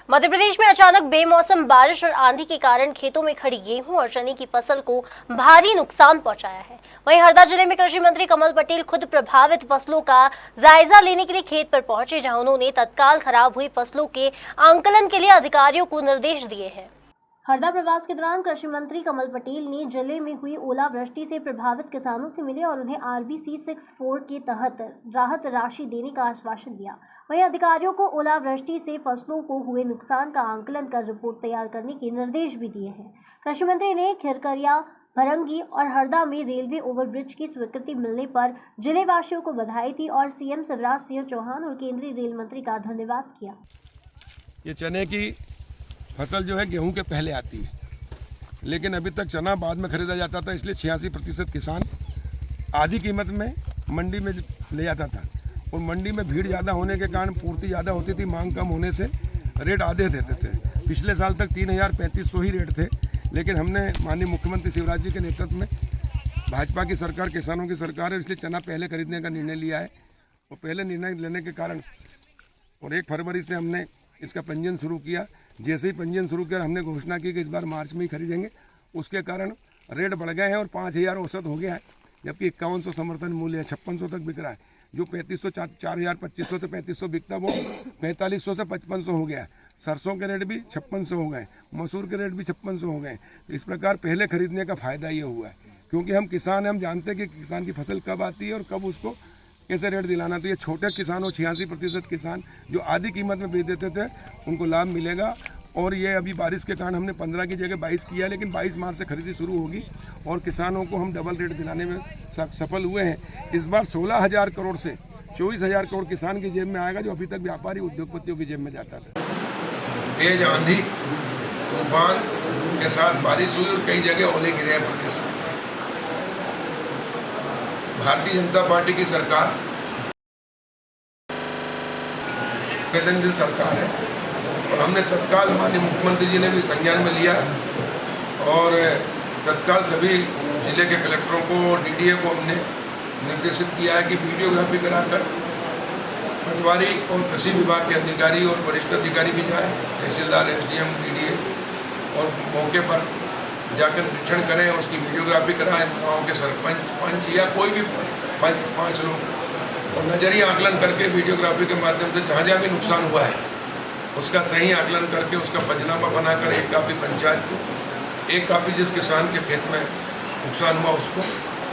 मध्य प्रदेश में अचानक बेमौसम बारिश और आंधी के कारण खेतों में खड़ी गेहूं और चने की फसल को भारी नुकसान पहुंचाया है। वहीं हरदा जिले में कृषि मंत्री कमल पटेल खुद प्रभावित फसलों का जायजा लेने के लिए खेत पर पहुंचे, जहां उन्होंने तत्काल खराब हुई फसलों के आंकलन के लिए अधिकारियों को निर्देश दिए हैं। हरदा प्रवास के दौरान कृषि मंत्री कमल पटेल ने जिले में हुई ओलावृष्टि से प्रभावित किसानों से मिले और उन्हें RBC 64 के तहत राहत राशि देने का आश्वासन दिया। वहीं अधिकारियों को ओलावृष्टि से फसलों को हुए नुकसान का आंकलन कर रिपोर्ट तैयार करने के निर्देश भी दिए हैं। कृषि मंत्री ने खिरकरिया, भरंगी और हरदा में रेलवे ओवरब्रिज की स्वीकृति मिलने पर जिलेवासियों को बधाई दी और CM शिवराज सिंह चौहान और केंद्रीय रेल मंत्री का धन्यवाद किया। ये चने की फसल जो है गेहूं के पहले आती है, लेकिन अभी तक चना बाद में खरीदा जाता था, इसलिए 86% किसान आधी कीमत में मंडी में ले जाता था और मंडी में भीड़ ज़्यादा होने के कारण पूर्ति ज़्यादा होती थी, मांग कम होने से रेट आधे देते थे। पिछले साल तक 3,3500 ही रेट थे, लेकिन हमने माननीय मुख्यमंत्री शिवराज जी के नेतृत्व में भाजपा की सरकार, किसानों की सरकार है, इसलिए चना पहले खरीदने का निर्णय लिया है। और पहले निर्णय लेने के कारण और 1 फरवरी से हमने इसका पंजीयन शुरू किया। जैसे ही पंजीयन शुरू किया, हमने घोषणा की कि इस बार मार्च में ही खरीदेंगे। उसके कारण रेट बढ़ गए हैं और 5,000 औसत हो गया है, जबकि 5100 समर्थन मूल्य है, 5600 तक बिक रहा है। जो 3500, 4,2500 से 3500 बिकता, वो 4500 से 5500 हो गया है। सरसों के रेट भी 5600 हो गए, मसूर के रेट भी 5600 हो गए। तो इस प्रकार पहले खरीदने का फायदा ये हुआ है, क्योंकि हम किसान हैं, हम जानते हैं कि किसान की फसल कब आती है और कब उसको कैसे रेट दिलाना। तो ये छोटे किसानों 86% किसान जो आधी कीमत में बेच देते थे, उनको लाभ मिलेगा। और ये अभी बारिश के कारण हमने 15 की जगह 22 किया, लेकिन 22 मार्च से खरीदी शुरू होगी और किसानों को हम डबल रेट दिलाने में सफल हुए हैं। इस बार 16,000 करोड़ से 24,000 करोड़ किसान की जेब में आएगा, जो अभी तक व्यापारी उद्योगपतियों की जेब में जाता था। तेज आंधी तूफान के साथ बारिश हुई और कई जगह ओले गिरे हैं प्रदेश में। भारतीय जनता पार्टी की सरकार संवेदनशील सरकार है और हमने तत्काल माननीय मुख्यमंत्री जी ने भी संज्ञान में लिया और तत्काल सभी जिले के कलेक्टरों को, DDA को हमने निर्देशित किया है कि वीडियोग्राफी कराकर पटवारी और कृषि विभाग के अधिकारी और वरिष्ठ अधिकारी भी जाए, तहसीलदार, SDM, DDA, और मौके पर जाकर निरीक्षण करें, उसकी वीडियोग्राफी कराएं। गाँव के सरपंच, पंच या कोई भी 5 लोग, और नजरिया आकलन करके वीडियोग्राफी के माध्यम से जहाँ जहाँ भी नुकसान हुआ है उसका सही आकलन करके उसका पंचनामा बनाकर 1 कापी पंचायत को, 1 कापी जिस किसान के खेत में नुकसान हुआ उसको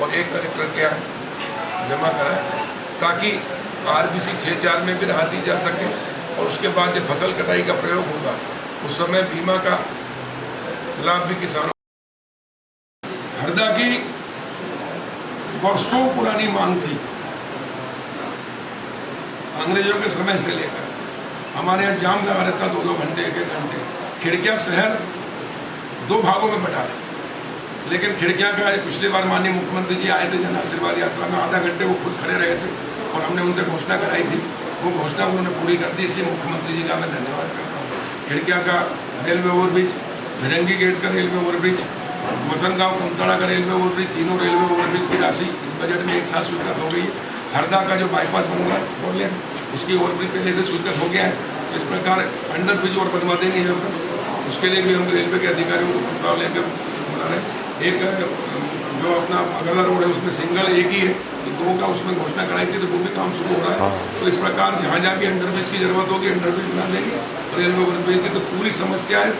और 1 कलेक्टर के यहाँ जमा कराएं, ताकि RBC 64 में भी राहत दी जा सके। और उसके बाद जब फसल कटाई का प्रयोग होगा उस समय बीमा का लाभ भी किसानों। हरदा की वर्षों पुरानी मांग थी, अंग्रेजों के समय से लेकर हमारे यहाँ जाम लगा रहता 2-2 घंटे, 1-1 घंटे। खिड़कियाँ शहर 2 भागों में बटा था, लेकिन खिड़कियाँ का पिछली बार माननीय मुख्यमंत्री जी आए थे जन आशीर्वाद यात्रा में, आधा घंटे वो खुद खड़े रहे थे और हमने उनसे घोषणा कराई थी। वो घोषणा उन्होंने पूरी कर दी, इसलिए मुख्यमंत्री जी का मैं धन्यवाद करता हूँ। खिड़कियाँ का रेलवे ओवरब्रिज, भिरंगी गेट का रेलवे ओवरब्रिज, मसनगांव कमतड़ा का रेलवे ओवरब्रिज, तीनों रेलवे ओवरब्रिज की राशि इस बजट में एक साथ स्वीकृत हो गई है। हरदा का जो बाईपास बन रहा है 4 लेन, उसकी ओवरब्रिज पहले से स्वीकृत हो गया है। तो इस प्रकार अंडर ब्रिज और बनवा देंगे यहाँ पर, उसके लिए भी हम रेलवे के अधिकारियों को प्रस्ताव लेकर बना रहे हैं। एक जो अपना अगरदा रोड है उसमें सिंगल 1 ही है, तो 2 का उसमें घोषणा कराई थी, तो वो भी काम शुरू हो रहा है। तो इस प्रकार जहाँ जहाँ भी अंडर ब्रिज की जरूरत होगी अंडर ब्रिज बना देंगे। रेलवे ओवरब्रिज की तो पूरी समस्या है,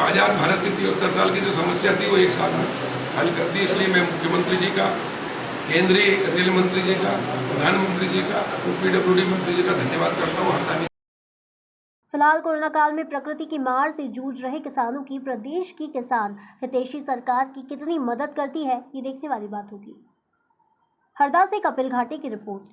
आज़ाद भारत की 73 साल की जो समस्या थी वो 1 साल में हल कर दी। इसलिए मैं मुख्यमंत्री जी का, केंद्रीय रेल मंत्री जी का, प्रधानमंत्री जी का, PWD मंत्री जी का धन्यवाद करता हूँ। हरदा फिलहाल कोरोना काल में प्रकृति की मार से जूझ रहे किसानों की प्रदेश की किसान हितैषी सरकार की कितनी मदद करती है, ये देखने वाली बात होगी। हरदा से कपिल घाटे की रिपोर्ट।